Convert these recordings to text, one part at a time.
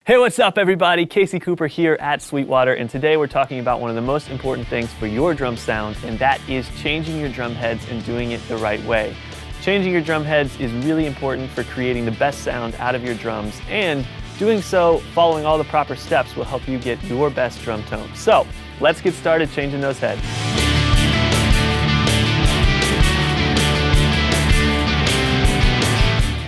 Hey, what's up everybody? Casey Cooper here at Sweetwater, and today we're talking about one of the most important things for your drum sound, and that is changing your drum heads and doing it the right way. Changing your drum heads is really important for creating the best sound out of your drums, and doing so, following all the proper steps, will help you get your best drum tone. So, let's get started changing those heads.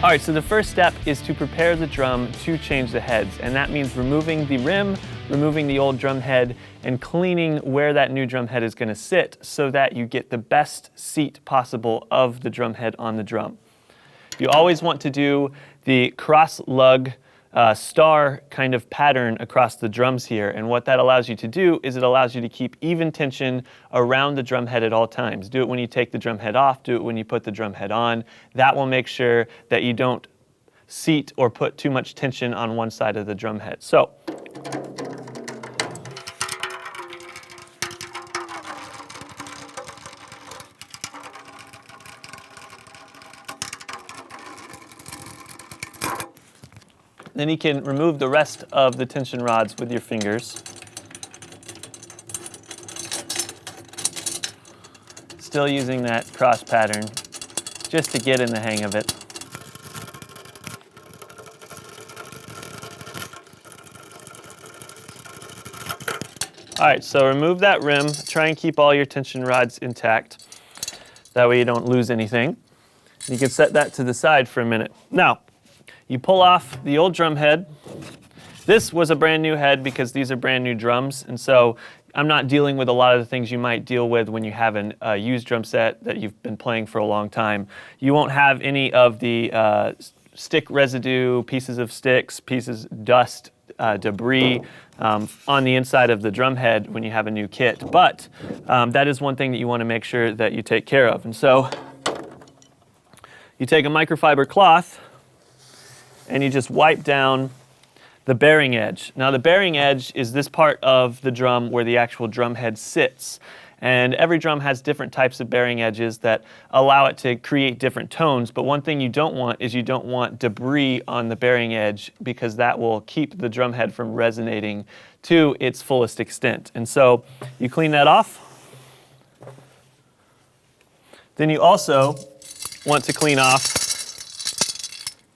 All right, so the first step is to prepare the drum to change the heads, and that means removing the rim, removing the old drum head, and cleaning where that new drum head is going to sit so that you get the best seat possible of the drum head on the drum. You always want to do the cross lug star kind of pattern across the drums here, and what that allows you to do is it allows you to keep even tension around the drum head at all times. Do it when you take the drum head off, do it when you put the drum head on. That will make sure that you don't seat or put too much tension on one side of the drum head. So, then you can remove the rest of the tension rods with your fingers. Still using that cross pattern just to get in the hang of it. All right, so remove that rim. Try and keep all your tension rods intact. That way you don't lose anything. You can set that to the side for a minute. Now, you pull off the old drum head. This was a brand new head because these are brand new drums, and so I'm not dealing with a lot of the things you might deal with when you have a used drum set that you've been playing for a long time. You won't have any of the stick residue, pieces of sticks, dust, debris on the inside of the drum head when you have a new kit, but that is one thing that you want to make sure that you take care of. And so you take a microfiber cloth and you just wipe down the bearing edge. Now the bearing edge is this part of the drum where the actual drum head sits. And every drum has different types of bearing edges that allow it to create different tones, but one thing you don't want is you don't want debris on the bearing edge because that will keep the drum head from resonating to its fullest extent. And so you clean that off. Then you also want to clean off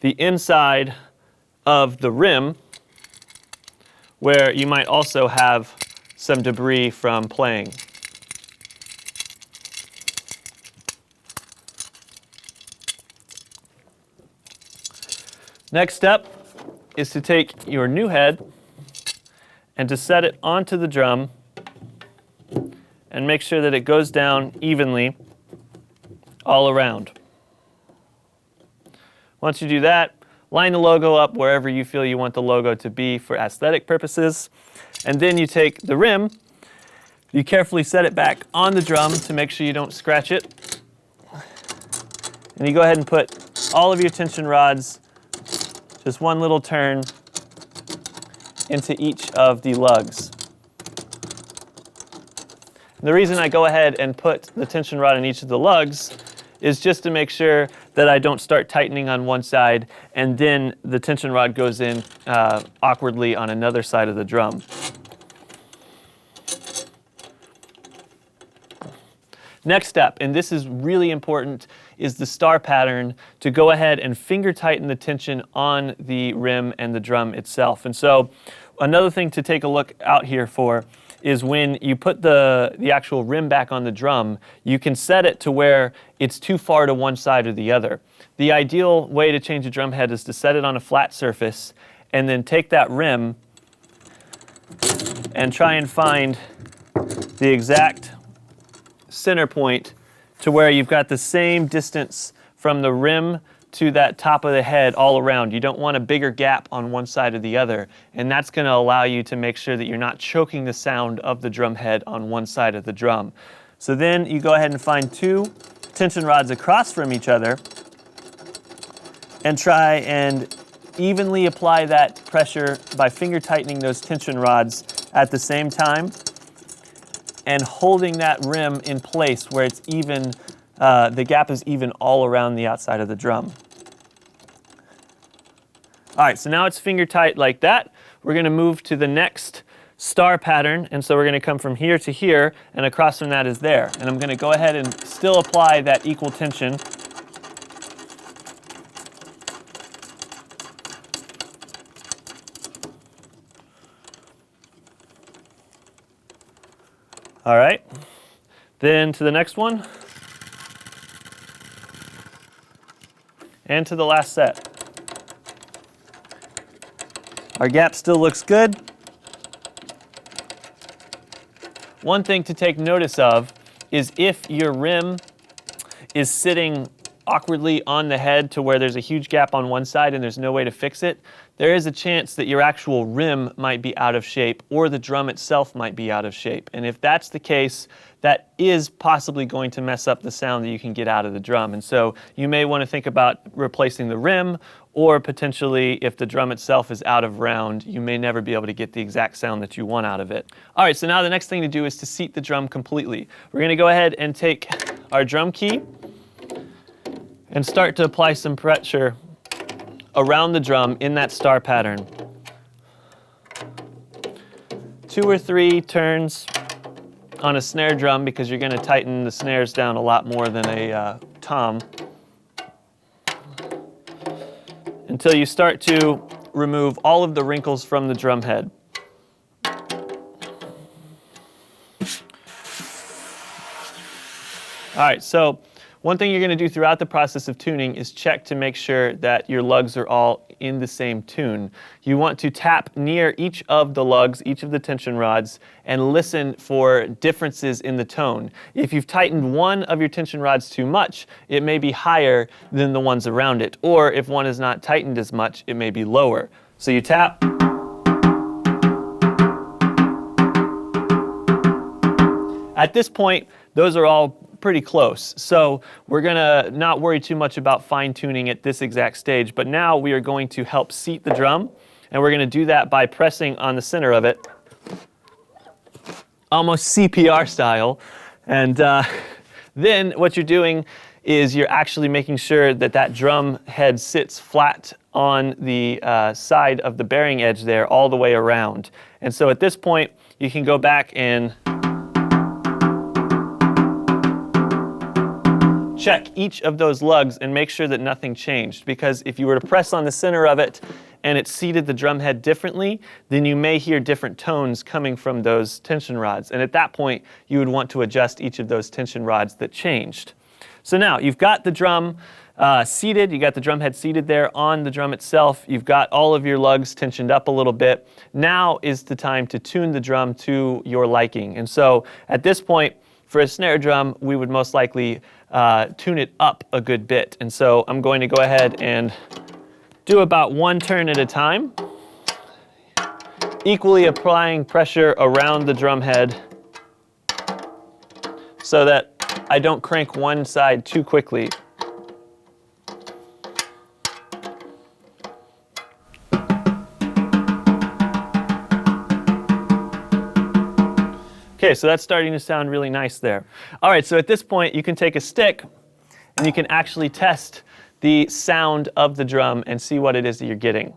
the inside of the rim, where you might also have some debris from playing. Next step is to take your new head and to set it onto the drum and make sure that it goes down evenly all around. Once you do that, line the logo up wherever you feel you want the logo to be for aesthetic purposes. And then you take the rim, you carefully set it back on the drum to make sure you don't scratch it. And you go ahead and put all of your tension rods, just one little turn, into each of the lugs. And the reason I go ahead and put the tension rod in each of the lugs is just to make sure that I don't start tightening on one side and then the tension rod goes in awkwardly on another side of the drum. Next step, and this is really important, is the star pattern, to go ahead and finger tighten the tension on the rim and the drum itself. And so another thing to take a look out here for is when you put the actual rim back on the drum, you can set it to where it's too far to one side or the other. The ideal way to change a drum head is to set it on a flat surface and then take that rim and try and find the exact center point to where you've got the same distance from the rim to that top of the head all around. You don't want a bigger gap on one side or the other, and that's going to allow you to make sure that you're not choking the sound of the drum head on one side of the drum. So then you go ahead and find two tension rods across from each other and try and evenly apply that pressure by finger tightening those tension rods at the same time and holding that rim in place where it's even, the gap is even all around the outside of the drum. All right, so now it's finger tight like that. we're going to move to the next star pattern, and so we're going to come from here to here, and across from that is there. And I'm going to go ahead and still apply that equal tension. All right, then to the next one, and to the last set. Our gap still looks good. One thing to take notice of is if your rim is sitting awkwardly on the head to where there's a huge gap on one side and there's no way to fix it, there is a chance that your actual rim might be out of shape or the drum itself might be out of shape. And if that's the case, that is possibly going to mess up the sound that you can get out of the drum. And so you may want to think about replacing the rim, or potentially if the drum itself is out of round, you may never be able to get the exact sound that you want out of it. All right, so now the next thing to do is to seat the drum completely. We're going to go ahead and take our drum key and start to apply some pressure around the drum in that star pattern. 2 or 3 turns on a snare drum because you're going to tighten the snares down a lot more than a tom, until you start to remove all of the wrinkles from the drum head. All right, so one thing you're going to do throughout the process of tuning is check to make sure that your lugs are all in the same tune. You want to tap near each of the lugs, each of the tension rods, and listen for differences in the tone. If you've tightened one of your tension rods too much, it may be higher than the ones around it. Or if one is not tightened as much, it may be lower. So you tap. At this point, those are all pretty close. So we're gonna not worry too much about fine tuning at this exact stage, but now we are going to help seat the drum, and we're gonna do that by pressing on the center of it, almost CPR style. And then what you're doing is you're actually making sure that that drum head sits flat on the side of the bearing edge there all the way around. And so at this point, you can go back and check each of those lugs and make sure that nothing changed, because if you were to press on the center of it and it seated the drum head differently, then you may hear different tones coming from those tension rods. And at that point, you would want to adjust each of those tension rods that changed. So now you've got the drum seated, you got the drum head seated there on the drum itself, you've got all of your lugs tensioned up a little bit. Now is the time to tune the drum to your liking. And so at this point, for a snare drum, we would most likely tune it up a good bit. And so I'm going to go ahead and do about 1 turn at a time, equally applying pressure around the drum head so that I don't crank one side too quickly. Okay, so that's starting to sound really nice there. All right, so at this point, you can take a stick and you can actually test the sound of the drum and see what it is that you're getting.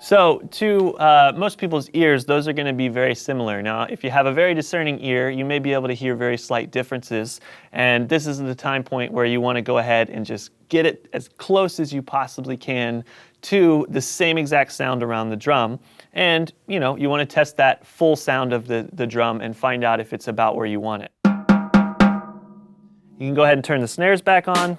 So to most people's ears, those are going to be very similar. Now, if you have a very discerning ear, you may be able to hear very slight differences. And this is the time point where you want to go ahead and just get it as close as you possibly can to the same exact sound around the drum. And you want to test that full sound of the drum and find out if it's about where you want it. You can go ahead and turn the snares back on.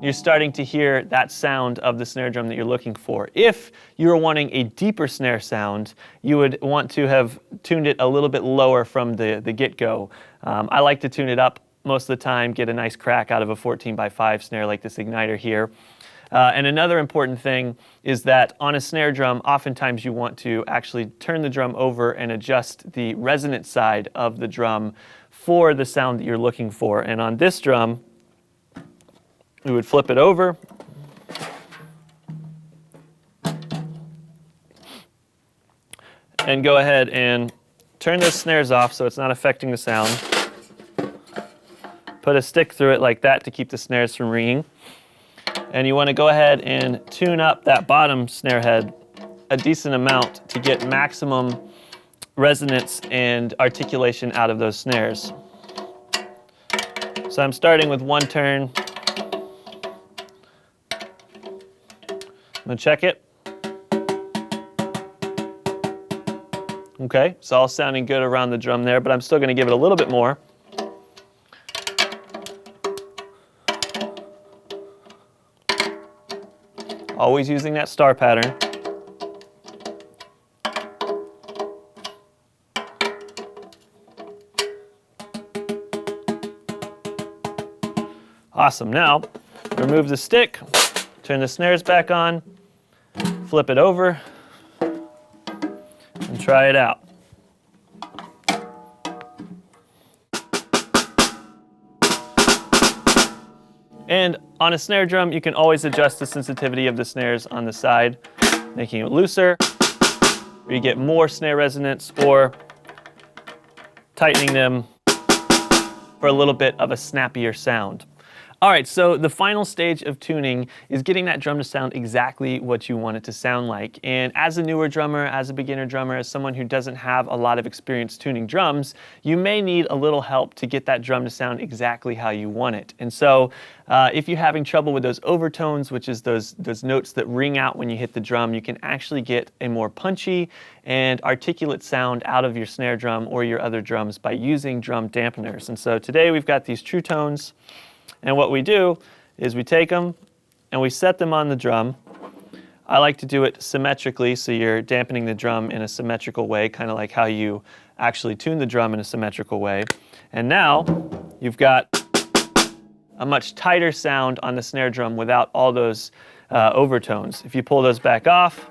You're starting to hear that sound of the snare drum that you're looking for. If you're wanting a deeper snare sound, you would want to have tuned it a little bit lower from the get-go. I like to tune it up most of the time, get a nice crack out of a 14x5 snare like this igniter here. And another important thing is that on a snare drum, oftentimes you want to actually turn the drum over and adjust the resonant side of the drum for the sound that you're looking for. And on this drum, we would flip it over. and go ahead and turn those snares off so it's not affecting the sound. Put a stick through it like that to keep the snares from ringing. And you want to go ahead and tune up that bottom snare head a decent amount to get maximum resonance and articulation out of those snares. So I'm starting with one turn. I'm going to check it. Okay, it's all sounding good around the drum there, but I'm still going to give it a little bit more. Always using that star pattern. Awesome. Now, remove the stick, turn the snares back on, flip it over, and try it out. And on a snare drum, you can always adjust the sensitivity of the snares on the side, making it looser, where you get more snare resonance, or tightening them for a little bit of a snappier sound. All right, so the final stage of tuning is getting that drum to sound exactly what you want it to sound like. And as a newer drummer, as a beginner drummer, as someone who doesn't have a lot of experience tuning drums, you may need a little help to get that drum to sound exactly how you want it. And so if you're having trouble with those overtones, which is those notes that ring out when you hit the drum, you can actually get a more punchy and articulate sound out of your snare drum or your other drums by using drum dampeners. And so today we've got these true tones. And what we do is we take them and we set them on the drum. I like to do it symmetrically, so you're dampening the drum in a symmetrical way, kind of like how you actually tune the drum in a symmetrical way. And now you've got a much tighter sound on the snare drum without all those overtones. If you pull those back off,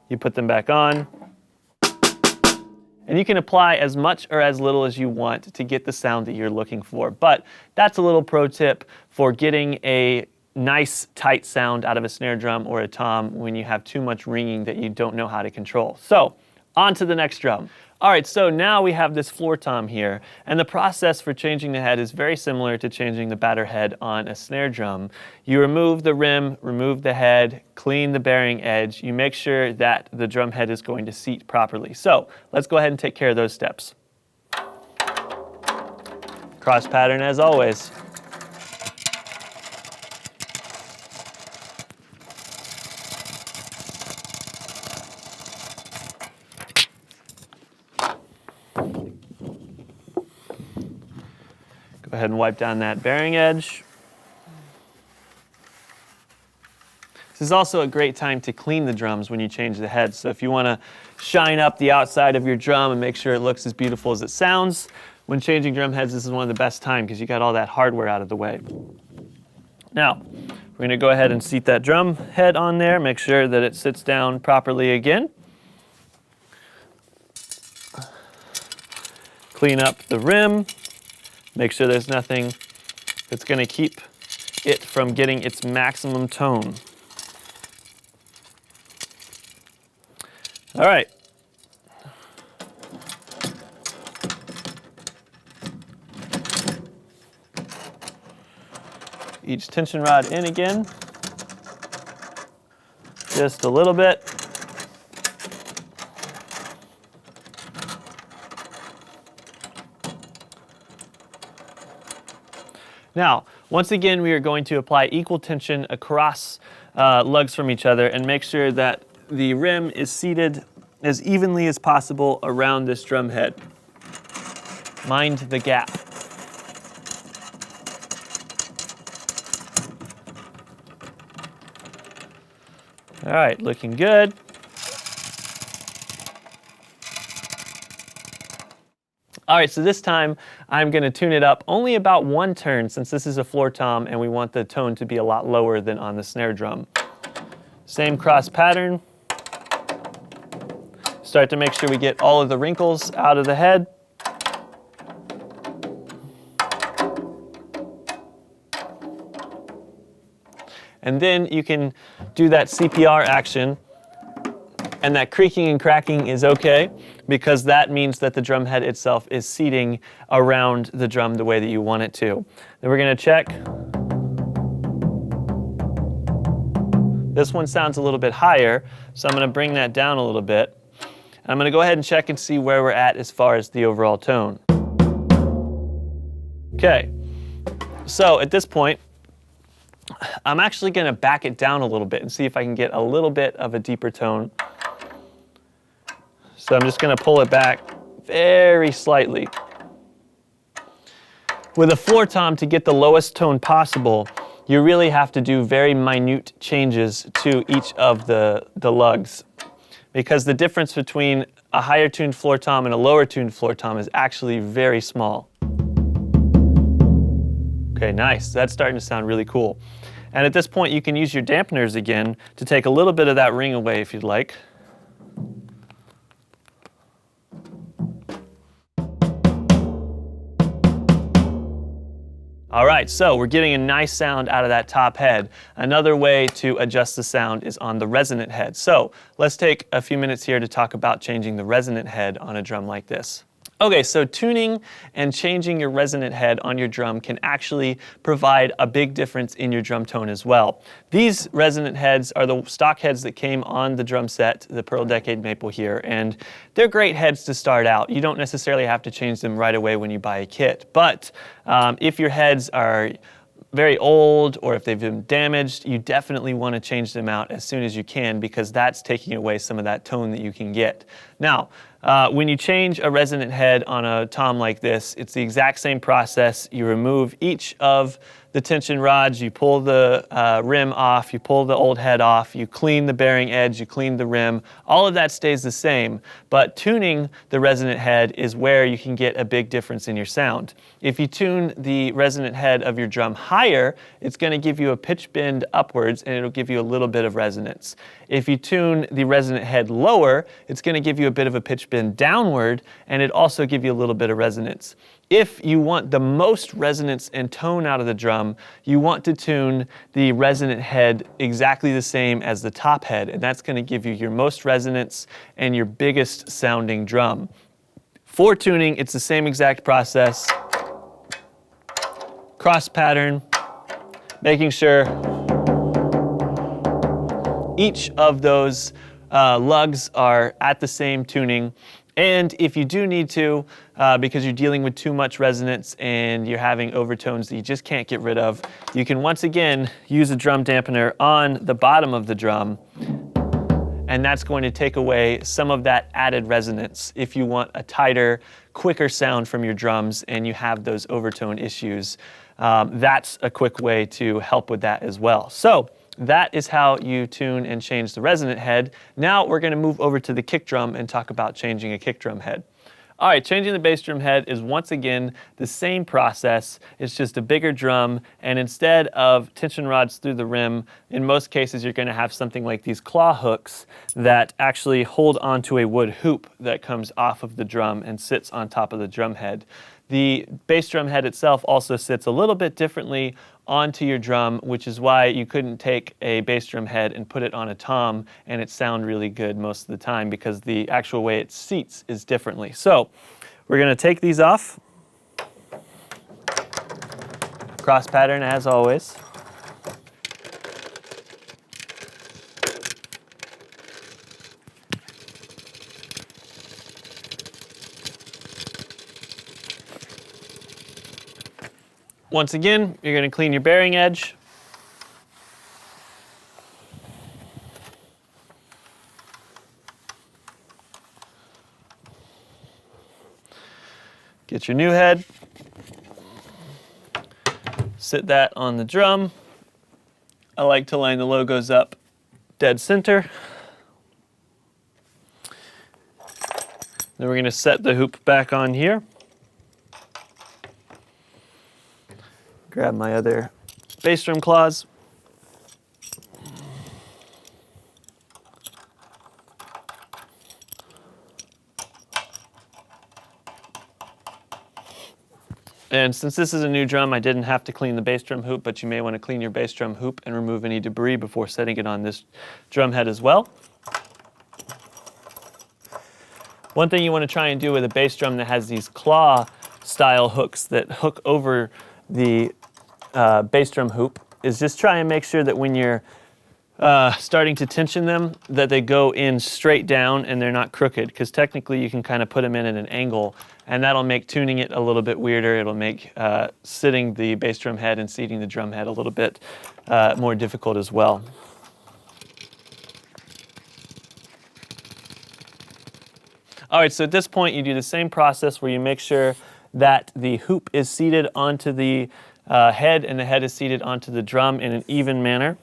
you put them back on, and you can apply as much or as little as you want to get the sound that you're looking for. But that's a little pro tip for getting a nice tight sound out of a snare drum or a tom when you have too much ringing that you don't know how to control. So on to the next drum. All right, so now we have this floor tom here, and the process for changing the head is very similar to changing the batter head on a snare drum. You remove the rim, remove the head, clean the bearing edge. You make sure that the drum head is going to seat properly. So let's go ahead and take care of those steps. Cross pattern as always. Go ahead and wipe down that bearing edge. This is also a great time to clean the drums when you change the head. So if you want to shine up the outside of your drum and make sure it looks as beautiful as it sounds, when changing drum heads, this is one of the best times because you got all that hardware out of the way. Now, we're going to go ahead and seat that drum head on there, make sure that it sits down properly again. Clean up the rim. Make sure there's nothing that's going to keep it from getting its maximum tone. All right. Each tension rod in again. Just a little bit. Now, once again, we are going to apply equal tension across lugs from each other and make sure that the rim is seated as evenly as possible around this drum head. Mind the gap. All right, looking good. All right, so this time I'm going to tune it up only about one turn since this is a floor tom and we want the tone to be a lot lower than on the snare drum. Same cross pattern. Start to make sure we get all of the wrinkles out of the head. And then you can do that CPR action And that creaking and cracking is okay because that means that the drum head itself is seating around the drum the way that you want it to. Then we're going to check. This one sounds a little bit higher, so I'm going to bring that down a little bit. And I'm going to go ahead and check and see where we're at as far as the overall tone. Okay, so at this point, I'm actually going to back it down a little bit and see if I can get a little bit of a deeper tone. So I'm just going to pull it back very slightly. With a floor tom, to get the lowest tone possible, you really have to do very minute changes to each of the lugs, because the difference between a higher tuned floor tom and a lower tuned floor tom is actually very small. Okay, nice. That's starting to sound really cool. And at this point, you can use your dampeners again to take a little bit of that ring away if you'd like. All right, so we're getting a nice sound out of that top head. Another way to adjust the sound is on the resonant head. So let's take a few minutes here to talk about changing the resonant head on a drum like this. Okay, so tuning and changing your resonant head on your drum can actually provide a big difference in your drum tone as well. These resonant heads are the stock heads that came on the drum set, the Pearl Decade Maple here, and they're great heads to start out. You don't necessarily have to change them right away when you buy a kit, but if your heads are very old or if they've been damaged, you definitely want to change them out as soon as you can, because that's taking away some of that tone that you can get. Now, when you change a resonant head on a tom like this, it's the exact same process. You remove each of the tension rods, you pull the rim off, you pull the old head off, you clean the bearing edge, you clean the rim. All of that stays the same, but tuning the resonant head is where you can get a big difference in your sound. If you tune the resonant head of your drum higher, it's going to give you a pitch bend upwards and it'll give you a little bit of resonance. If you tune the resonant head lower, it's going to give you a bit of a pitch bend downward, and it also give you a little bit of resonance. If you want the most resonance and tone out of the drum, you want to tune the resonant head exactly the same as the top head, and that's going to give you your most resonance and your biggest sounding drum. For tuning, it's the same exact process. Cross pattern, making sure each of those lugs are at the same tuning. And if you do need to, because you're dealing with too much resonance and you're having overtones that you just can't get rid of, you can once again use a drum dampener on the bottom of the drum, and that's going to take away some of that added resonance if you want a tighter, quicker sound from your drums and you have those overtone issues. That's a quick way to help with that as well. So that is how you tune and change the resonant head. Now we're going to move over to the kick drum and talk about changing a kick drum head. All right, changing the bass drum head is once again the same process. It's just a bigger drum, and instead of tension rods through the rim, in most cases you're going to have something like these claw hooks that actually hold onto a wood hoop that comes off of the drum and sits on top of the drum head. The bass drum head itself also sits a little bit differently onto your drum, which is why you couldn't take a bass drum head and put it on a tom and it sound really good most of the time, because the actual way it seats is differently. So we're going to take these off. Cross pattern as always. Once again, you're going to clean your bearing edge. Get your new head. Sit that on the drum. I like to line the logos up dead center. Then we're going to set the hoop back on here. Grab my other bass drum claws. And since this is a new drum, I didn't have to clean the bass drum hoop, but you may want to clean your bass drum hoop and remove any debris before setting it on this drum head as well. One thing you want to try and do with a bass drum that has these claw style hooks that hook over the bass drum hoop is just try and make sure that when you're starting to tension them, that they go in straight down and they're not crooked, because technically you can kind of put them in at an angle, and that'll make tuning it a little bit weirder. It'll make sitting the bass drum head and seating the drum head a little bit more difficult as well. All right, so at this point you do the same process where you make sure that the hoop is seated onto the head and the head is seated onto the drum in an even manner.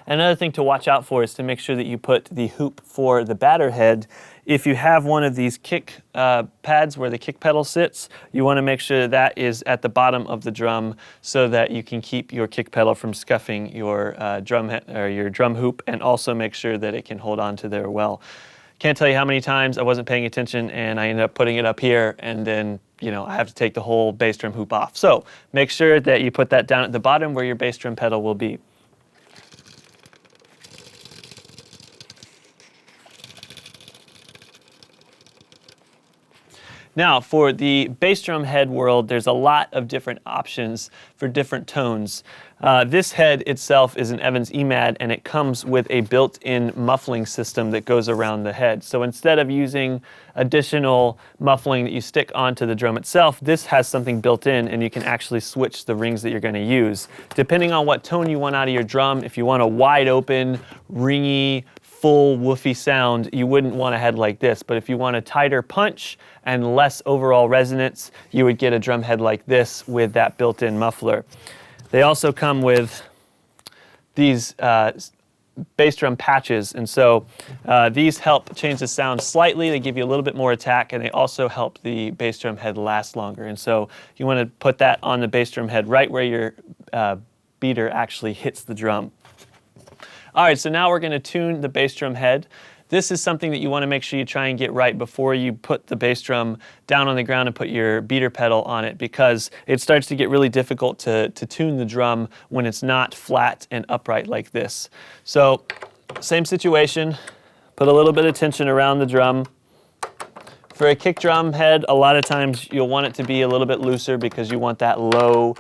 Another thing to watch out for is to make sure that you put the hoop for the batter head. If you have one of these kick pads where the kick pedal sits, you want to make sure that is at the bottom of the drum so that you can keep your kick pedal from scuffing your drum head or your drum hoop, and also make sure that it can hold on to there well. Can't tell you how many times I wasn't paying attention and I ended up putting it up here, and then I have to take the whole bass drum hoop off. So make sure that you put that down at the bottom where your bass drum pedal will be. Now, for the bass drum head world, there's a lot of different options for different tones. This head itself is an Evans EMAD, and it comes with a built-in muffling system that goes around the head. So instead of using additional muffling that you stick onto the drum itself, this has something built in, and you can actually switch the rings that you're going to use. Depending on what tone you want out of your drum, if you want a wide open, ringy, full woofy sound, you wouldn't want a head like this. But if you want a tighter punch and less overall resonance, you would get a drum head like this with that built-in muffler. They also come with these bass drum patches, and so these help change the sound slightly. They give you a little bit more attack, and they also help the bass drum head last longer. And so you want to put that on the bass drum head right where your beater actually hits the drum. All right, so now we're going to tune the bass drum head. This is something that you want to make sure you try and get right before you put the bass drum down on the ground and put your beater pedal on it, because it starts to get really difficult to tune the drum when it's not flat and upright like this. So, same situation, put a little bit of tension around the drum. For a kick drum head, a lot of times you'll want it to be a little bit looser because you want that low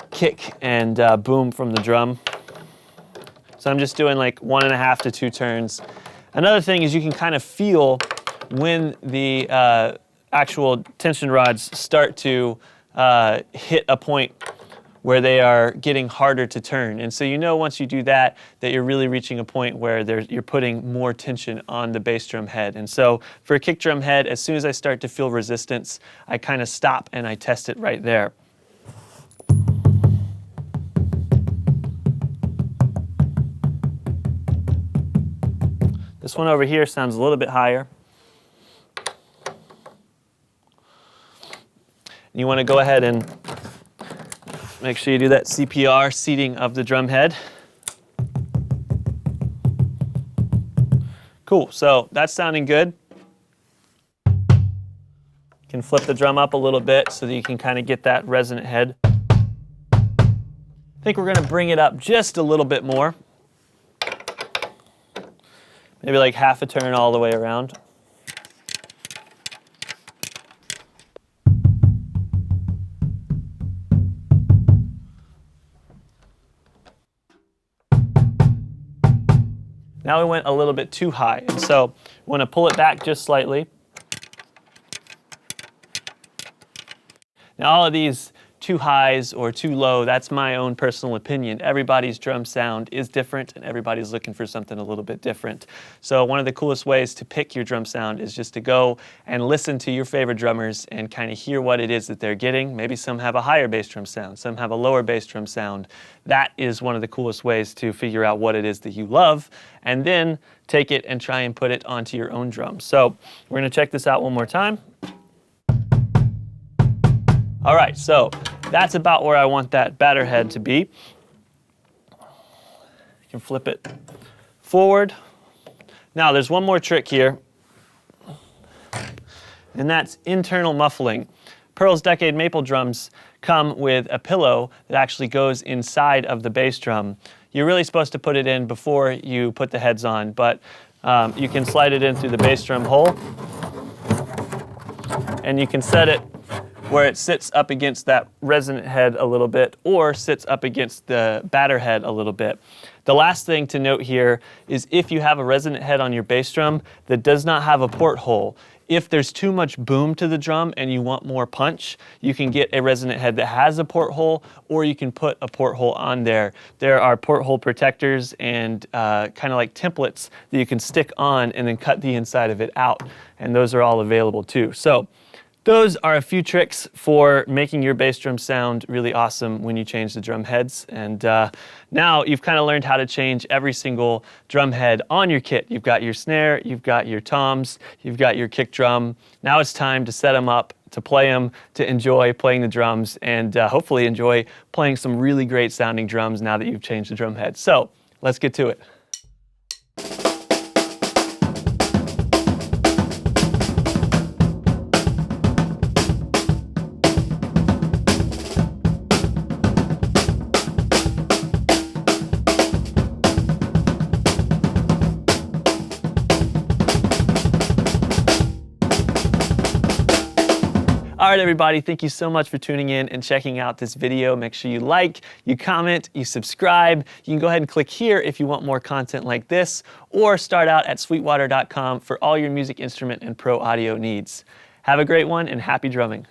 kick and boom from the drum. So I'm just doing like 1.5 to 2 turns. Another thing is you can kind of feel when the actual tension rods start to hit a point where they are getting harder to turn. And so once you do that, that you're really reaching a point where you're putting more tension on the bass drum head. And so for a kick drum head, as soon as I start to feel resistance, I kind of stop and I test it right there. This one over here sounds a little bit higher. And you want to go ahead and make sure you do that CPR seating of the drum head. Cool, so that's sounding good. You can flip the drum up a little bit so that you can kind of get that resonant head. I think we're going to bring it up just a little bit more. Maybe like half a turn all the way around. Now we went a little bit too high, and so we want to pull it back just slightly. Now all of these too highs or too low, that's my own personal opinion. Everybody's drum sound is different, and everybody's looking for something a little bit different. So one of the coolest ways to pick your drum sound is just to go and listen to your favorite drummers and kind of hear what it is that they're getting. Maybe some have a higher bass drum sound, some have a lower bass drum sound. That is one of the coolest ways to figure out what it is that you love, and then take it and try and put it onto your own drum. So we're going to check this out one more time. All right, so that's about where I want that batter head to be. You can flip it forward. Now there's one more trick here, and that's internal muffling. Pearl's Decade maple drums come with a pillow that actually goes inside of the bass drum. You're really supposed to put it in before you put the heads on, but You can slide it in through the bass drum hole, and you can set it where it sits up against that resonant head a little bit or sits up against the batter head a little bit. The last thing to note here is if you have a resonant head on your bass drum that does not have a porthole, if there's too much boom to the drum and you want more punch, you can get a resonant head that has a porthole, or you can put a porthole on there. There are porthole protectors and kind of like templates that you can stick on and then cut the inside of it out, and those are all available too. So those are a few tricks for making your bass drum sound really awesome when you change the drum heads. And now you've kind of learned how to change every single drum head on your kit. You've got your snare, you've got your toms, you've got your kick drum. Now it's time to set them up, to play them, to enjoy playing the drums, and hopefully enjoy playing some really great sounding drums now that you've changed the drum head. So let's get to it. All right, everybody, thank you so much for tuning in and checking out this video. Make sure you like, you comment, you subscribe. You can go ahead and click here if you want more content like this, or start out at Sweetwater.com for all your music instrument and pro audio needs. Have a great one and happy drumming.